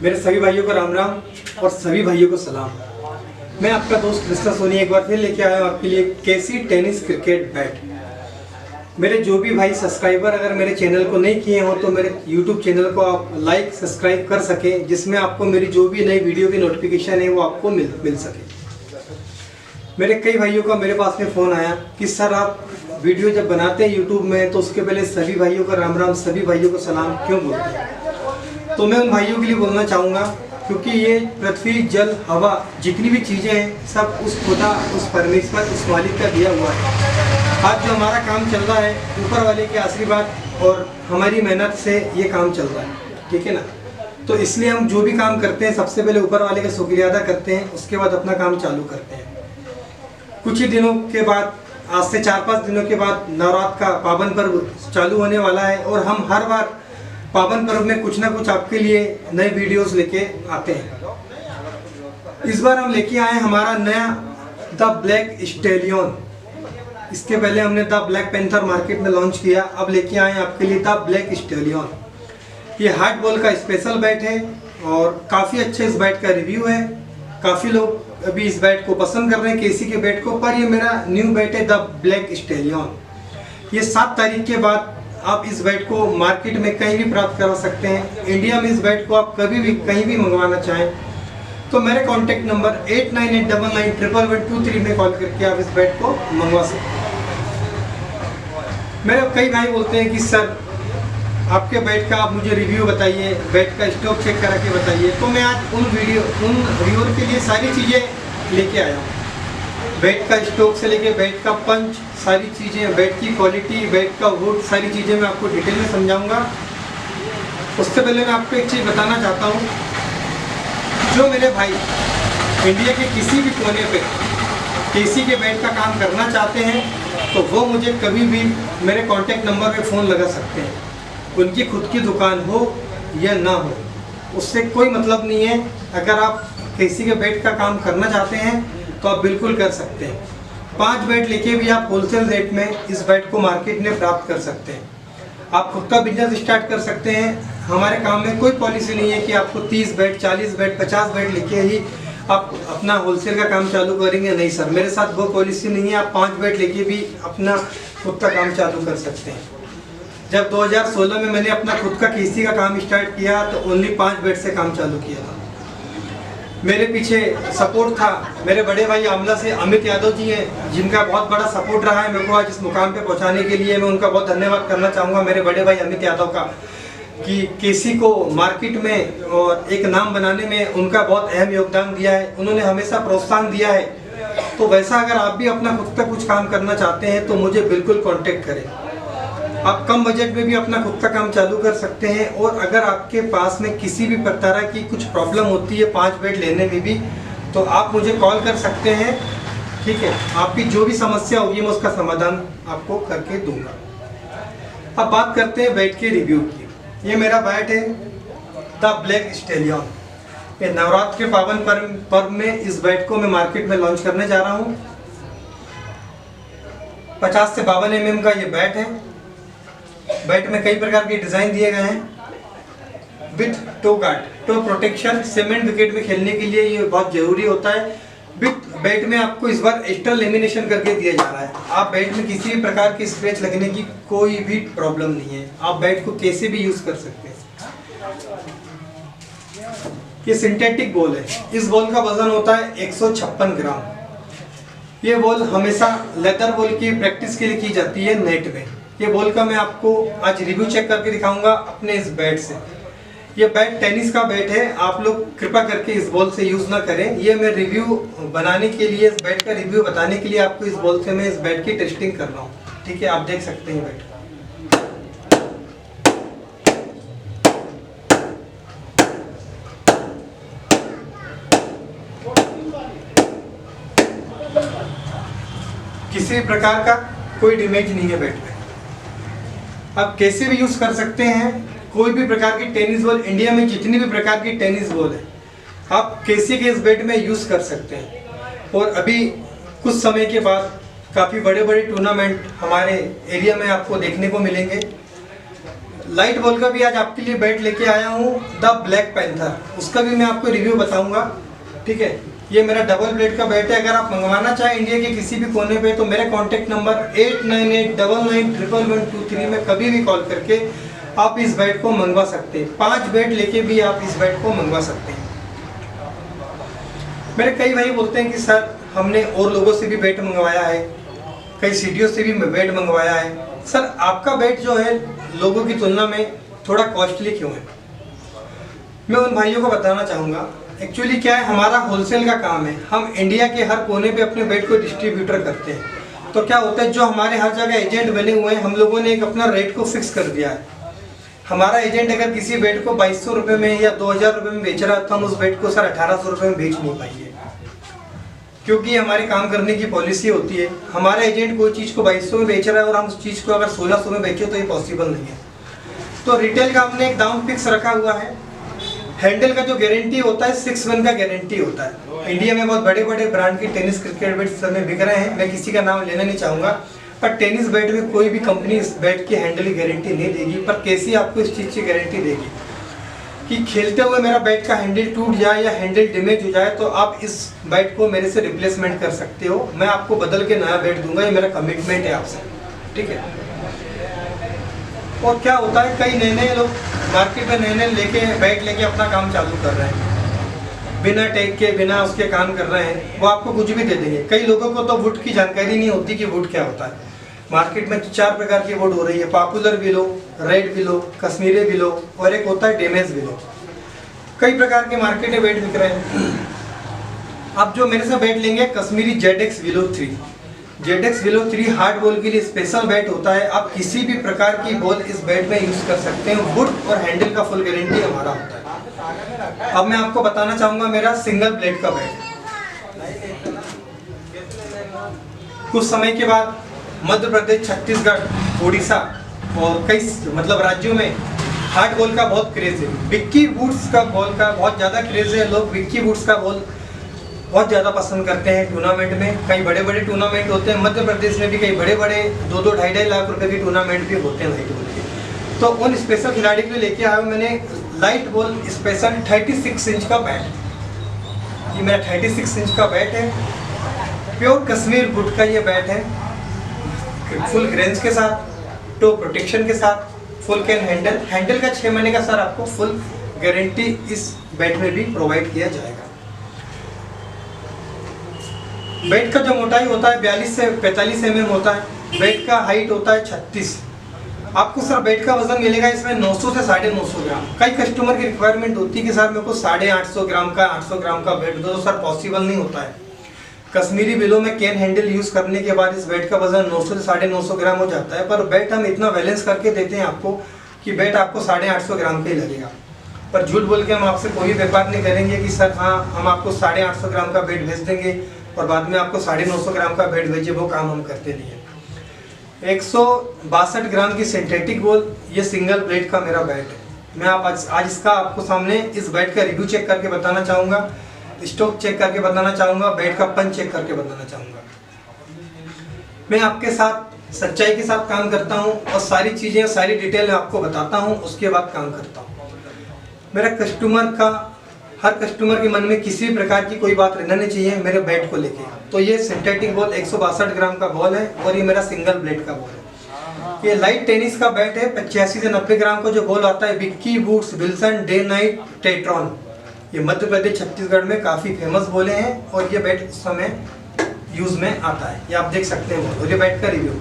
मेरे सभी भाइयों को राम राम और सभी भाइयों को सलाम। मैं आपका दोस्त मिस्टर सोनी एक बार फिर लेके आया हूँ आपके लिए केसी टेनिस क्रिकेट बैट। मेरे जो भी भाई सब्सक्राइबर अगर मेरे चैनल को नहीं किए हो तो मेरे YouTube चैनल को आप लाइक सब्सक्राइब कर सकें, जिसमें आपको मेरी जो भी नई वीडियो की नोटिफिकेशन है वो आपको मिल सके। मेरे कई भाइयों का मेरे पास में फ़ोन आया कि सर आप वीडियो जब बनाते हैं YouTube में तो उसके पहले सभी भाइयों को राम राम, सभी भाइयों को सलाम क्यों बोलते हैं। तो मैं उन भाइयों के लिए बोलना चाहूँगा क्योंकि ये पृथ्वी जल हवा जितनी भी चीज़ें हैं सब उस खुदा, उस परमेश्वर, उस मालिक का दिया हुआ है। आज जो हमारा काम चल रहा है ऊपर वाले के आशीर्वाद और हमारी मेहनत से ये काम चल रहा है, ठीक है ना। तो इसलिए हम जो भी काम करते हैं सबसे पहले ऊपर वाले का शुक्रिया अदा करते हैं, उसके बाद अपना काम चालू करते हैं। कुछ ही दिनों के बाद, आज से 4-5 दिनों के बाद नवरात्र का पावन पर्व चालू होने वाला है और हम हर बार पावन पर्व में कुछ ना कुछ आपके लिए नए वीडियोस लेके आते हैं। इस बार हम लेके आए हमारा नया द ब्लैक स्टैलियन। इसके पहले हमने द ब्लैक पैंथर मार्केट में लॉन्च किया, अब लेके आए आपके लिए द ब्लैक स्टैलियन। ये हार्ड बॉल का स्पेशल बैट है और काफ़ी अच्छे इस बैट का रिव्यू है। काफ़ी लोग अभी इस बैट को पसंद कर रहे हैं, केसी के बैट को, पर ये मेरा न्यू बैट है द ब्लैक स्टैलियन। ये 7 तारीख के बाद आप इस बैट को मार्केट में कहीं भी प्राप्त करा सकते हैं। इंडिया में इस बैट को आप कभी भी कहीं भी मंगवाना चाहें तो मेरे कॉन्टैक्ट नंबर 8989991123 में कॉल करके आप इस बैट को मंगवा सकते हैं। मेरे कई भाई बोलते हैं कि सर आपके बैट का आप मुझे रिव्यू बताइए, बैट का स्टॉक चेक करा के बताइए। तो मैं आज उन व्यूअर के लिए सारी चीज़ें लेके आया हूँ। बैट का स्टॉक से लेके बैट का पंच, सारी चीज़ें, बैट की क्वालिटी, बैट का वुड, सारी चीज़ें मैं आपको डिटेल में समझाऊंगा। उससे पहले मैं आपको एक चीज़ बताना चाहता हूँ, जो मेरे भाई इंडिया के किसी भी कोने पे केसी के बैट का काम करना चाहते हैं तो वो मुझे कभी भी मेरे कॉन्टैक्ट नंबर पे फ़ोन लगा सकते हैं। उनकी खुद की दुकान हो या ना हो, उससे कोई मतलब नहीं है। अगर आप केसी के बैट का काम करना चाहते हैं तो आप बिल्कुल कर सकते हैं। 5 बैट लेके भी आप होलसेल रेट में इस बैट को मार्केट में प्राप्त कर सकते हैं। आप खुद का बिजनेस स्टार्ट कर सकते हैं। हमारे काम में कोई पॉलिसी नहीं है कि आपको 30 बैट, 40 बैट, 50 बैट लेके ही आप अपना होलसेल का काम चालू करेंगे। नहीं सर, मेरे साथ वो पॉलिसी नहीं है। आप 5 बैट लेके भी अपना खुद का काम चालू कर सकते हैं। जब 2016 में मैंने अपना खुद का केसी का काम स्टार्ट किया तो ओनली 5 बैट से काम चालू किया था। मेरे पीछे सपोर्ट था मेरे बड़े भाई आमला से अमित यादव जी हैं, जिनका बहुत बड़ा सपोर्ट रहा है मेरे को आज इस मुकाम पे पहुंचाने के लिए। मैं उनका बहुत धन्यवाद करना चाहूँगा, मेरे बड़े भाई अमित यादव का, कि केसी को मार्केट में और एक नाम बनाने में उनका बहुत अहम योगदान दिया है। उन्होंने हमेशा प्रोत्साहन दिया है। तो वैसा अगर आप भी अपना खुद का कुछ काम करना चाहते हैं तो मुझे बिल्कुल कॉन्टेक्ट करें। आप कम बजट में भी अपना खुद का काम चालू कर सकते हैं। और अगर आपके पास में किसी भी तरह की कुछ प्रॉब्लम होती है 5 बैट लेने में भी, तो आप मुझे कॉल कर सकते हैं, ठीक है। आपकी जो भी समस्या होगी मैं उसका समाधान आपको करके दूंगा। अब बात करते हैं बैट के रिव्यू की। ये मेरा बैट है द ब्लैक स्टैलियन। ये नवरात्र के पावन पर्व में इस बैट को मैं मार्केट में लॉन्च करने जा रहा हूँ। 50 से 52 mm का ये बैट है। बैट में कई प्रकार के डिज़ाइन दिए गए हैं। With toe guard, toe protection, cement wicket में खेलने के लिए ये बहुत जरूरी होता है। विथ बैट में आपको इस बार एक्स्ट्रा लेमिनेशन करके दिया जा रहा है। आप बैट में किसी भी प्रकार की स्क्रैच लगने की कोई भी प्रॉब्लम नहीं है। आप बैट को कैसे भी यूज कर सकते हैं। ये सिंथेटिक बॉल है। इस बॉल का वजन होता है 156 ग्राम। ये बॉल हमेशा लेदर बॉल की प्रैक्टिस के लिए की जाती है नेट में। ये बॉल का मैं आपको आज रिव्यू चेक करके दिखाऊंगा अपने इस बैट से। ये बैट टेनिस का बैट है, आप लोग कृपया करके इस बॉल से यूज़ ना करें। ये मैं रिव्यू बनाने के लिए, इस बैट का रिव्यू बताने के लिए आपको इस बॉल से मैं इस बैट की टेस्टिंग कर रहा हूँ, ठीक है। आप देख सकते हैं बैट किसी प्रकार का कोई डैमेज नहीं है बैट में। आप कैसे भी यूज कर सकते हैं। कोई भी प्रकार की टेनिस बॉल, इंडिया में जितनी भी प्रकार की टेनिस बॉल है आप केसी के इस बैट में यूज कर सकते हैं। और अभी कुछ समय के बाद काफ़ी बड़े बड़े टूर्नामेंट हमारे एरिया में आपको देखने को मिलेंगे। लाइट बॉल का भी आज आपके लिए बैट लेके आया हूँ, द ब्लैक पैंथर। उसका भी मैं आपको रिव्यू बताऊंगा, ठीक है। ये मेरा डबल ब्लेड का बैट है। अगर आप मंगवाना चाहें इंडिया के किसी भी कोने पे तो मेरा कॉन्टैक्ट नंबर 8989911123 में कभी भी कॉल करके आप इस बैट को मंगवा सकते हैं। 5 बैट लेके भी आप इस बैट को मंगवा सकते हैं। मेरे कई भाई बोलते हैं कि सर हमने और लोगों से भी बैट मंगवाया है, कई सीडीओ से भी बैट मंगवाया है। सर आपका बैट जो है लोगों की तुलना में थोड़ा कॉस्टली क्यों है? मैं उन भाइयों को बताना चाहूँगा, एक्चुअली क्या है, हमारा होलसेल का काम है। हम इंडिया के हर कोने पे अपने बैट को डिस्ट्रीब्यूटर करते हैं। तो क्या होता है, जो हमारे हर जगह एजेंट बने हुए हैं, हम लोगों ने एक अपना रेट को फिक्स कर दिया है। हमारा एजेंट अगर किसी बैट को 2200 रुपये में या 2000 रुपये में बेच रहा है तो हम उस बैट को सर 1800 रुपये में बेच नहीं पाएंगे, क्योंकि हमारे काम करने की पॉलिसी होती है। हमारा एजेंट कोई चीज़ को 2200 में बेच रहा है और हम उस चीज़ को अगर 1600 में बेचें तो ये पॉसिबल नहीं है। तो रिटेल का हमने एक दाम फिक्स रखा हुआ है। हैंडल का जो गारंटी होता है 6 मंथ का गारंटी होता है। इंडिया में बहुत बड़े बड़े ब्रांड की टेनिस क्रिकेट बैट समय बिक रहे हैं, मैं किसी का नाम लेना नहीं चाहूँगा, पर टेनिस बैट में कोई भी कंपनी इस बैट की हैंडल की गारंटी नहीं देगी। पर कैसी आपको इस चीज़ की गारंटी देगी कि खेलते हुए मेरा बैट का हैंडल टूट जाए या हैंडल डैमेज हो जाए तो आप इस बैट को मेरे से रिप्लेसमेंट कर सकते हो, मैं आपको बदल के नया बैट दूंगा। ये मेरा कमिटमेंट है आपसे, ठीक है। और क्या होता है, कई नए नए लोग मार्केट में नए लेके बैट लेके अपना काम चालू कर रहे हैं, बिना टैग के बिना उसके काम कर रहे हैं, वो आपको कुछ भी दे देंगे। कई लोगों को तो वुड की जानकारी नहीं होती कि वुड क्या होता है। मार्केट में 4 प्रकार की वुड हो रही है, popular willow, red willow, Kashmiri willow और एक होता है डैमेज विलो। कई प्रकार के मार्केट में बैट बिक रहे हैं। आप जो मेरे से बैट लेंगे Kashmiri ZX willow 3, ZX willow 3 hard ball के लिए स्पेशल बैट होता है। आप किसी भी प्रकार की बॉल इस बैट में यूज कर सकते हैं। वुड और हैंडल का फुल गारंटी हमारा होता है। अब मैं आपको बताना चाहूंगा मेरा सिंगल ब्लेड का बैट। कुछ समय के बाद मध्य प्रदेश, छत्तीसगढ़, उड़ीसा और कई राज्यों में हार्ड बॉल का बहुत क्रेज है। विक्की वुड्स का बॉल का बहुत ज़्यादा क्रेज है। लोग विक्की वुड्स का बॉल बहुत ज़्यादा पसंद करते हैं। टूर्नामेंट में कई बड़े बड़े टूर्नामेंट होते हैं। मध्य प्रदेश में भी कई बड़े बड़े 2-2, 2.5 लाख रुपए के टूर्नामेंट भी होते हैं हार्ड बॉल के। तो उन स्पेशल खिलाड़ी के लिए लेके आया हूँ मैंने लाइट बॉल स्पेशल 36 इंच का बैट। ये मेरा 36 इंच का बैट है। प्योर कश्मीर वुड का ये बैट है, फुल ग्रेन्स के साथ, टो प्रोटेक्शन के साथ, फुल कैन हैंडल का 6 महीने का सर आपको फुल गारंटी इस बैट में भी प्रोवाइड किया जाएगा। बैट का जो मोटाई होता है 42 से 45 mm होता है। बैट का हाइट होता है 36। आपको सर बैट का वजन मिलेगा इसमें 900 से 950 ग्राम। कई कस्टमर की रिक्वायरमेंट होती है कि सर मेरे को 850 ग्राम का 800 ग्राम का बैट दो, तो सर पॉसिबल नहीं होता है। कश्मीरी विलो में कैन हैंडल यूज करने के बाद इस बैट का वजन 900 से 950 ग्राम हो जाता है। पर बैट हम इतना बैलेंस करके देते हैं आपको कि बैट आपको 850 ग्राम का ही लगेगा। पर झूठ बोल के हम आपसे कोई व्यापार नहीं करेंगे कि सर हाँ हम आपको 850 ग्राम का बैट भेज देंगे और बाद में आपको 950 ग्राम का बैट भेजिए, वो काम हम करते नहीं है। 162 ग्राम की सिंथेटिक बॉल, ये सिंगल ब्लेड का मेरा बैट है। मैं आज इसका आपको सामने इस बैट का रिव्यू चेक करके बताना चाहूँगा, स्टॉक चेक करके बताना चाहूँगा, बैट का पंच चेक करके बताना चाहूँगा। मैं आपके साथ सच्चाई के साथ काम करता हूँ और सारी चीज़ें सारी डिटेल में आपको बताता हूँ, उसके बाद काम करता हूँ। मेरा हर कस्टमर के मन में किसी भी प्रकार की कोई बात रहना नहीं चाहिए मेरे बैट को लेके। तो ये सिंथेटिक बॉल 162 ग्राम का बॉल है और ये मेरा सिंगल ब्लेड का बॉल है। ये लाइट टेनिस का बैट है। 85 से 90 ग्राम का जो बॉल आता है Vicky Woods Wilson day night Tetron, ये मध्य प्रदेश छत्तीसगढ़ में काफ़ी फेमस बोले हैं और ये बैट उस समय यूज़ में आता है। ये आप देख सकते हैं। और ये बैट का रिव्यू,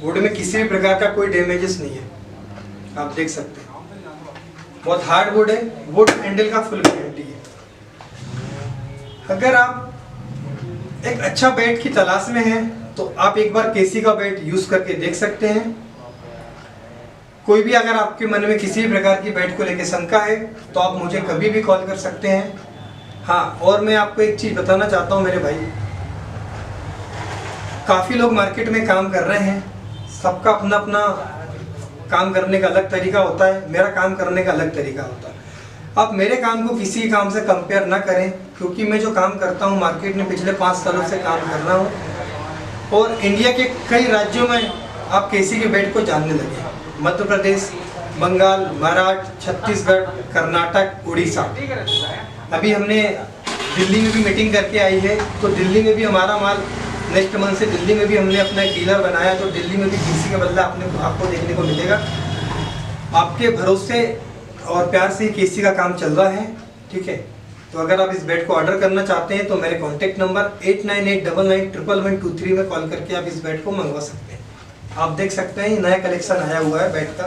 वुड में किसी भी प्रकार का कोई डैमेजेस नहीं है, आप देख सकते हैं। बहुत हार्ड वुड है। वुड हैंडल का फुल गारंटी है। अगर आप एक अच्छा बैट की तलाश में हैं तो आप एक बार केसी का बैट यूज करके देख सकते हैं। कोई भी अगर आपके मन में किसी भी प्रकार की बैट को लेकर शंका है तो आप मुझे कभी भी कॉल कर सकते हैं। हाँ, और मैं आपको एक चीज़ बताना चाहता हूँ मेरे भाई, काफ़ी लोग मार्केट में काम कर रहे हैं, सबका अपना अपना काम करने का अलग तरीका होता है, मेरा काम करने का अलग तरीका होता है। आप मेरे काम को किसी के काम से कंपेयर ना करें, क्योंकि मैं जो काम करता हूँ मार्केट में पिछले 5 सालों से काम कर रहा हूँ और इंडिया के कई राज्यों में आप केसी के बेड को जानने लगे। मध्य प्रदेश, बंगाल, महाराष्ट्र, छत्तीसगढ़, कर्नाटक, उड़ीसा। अभी हमने दिल्ली में भी मीटिंग करके आई है, तो दिल्ली में भी हमारा माल नेक्स्ट मंथ से दिल्ली में भी हमने अपना एक डीलर बनाया, तो दिल्ली में भी केसी का बदला आपको देखने को मिलेगा। आपके भरोसे और प्यार से केसी का काम चल रहा है, ठीक है। तो अगर आप इस बेड को ऑर्डर करना चाहते हैं तो मेरे कॉन्टैक्ट नंबर 8989911123 में कॉल करके आप इस बेड को मंगवा सकते हैं। आप देख सकते हैं नया कलेक्शन आया हुआ है बेड का।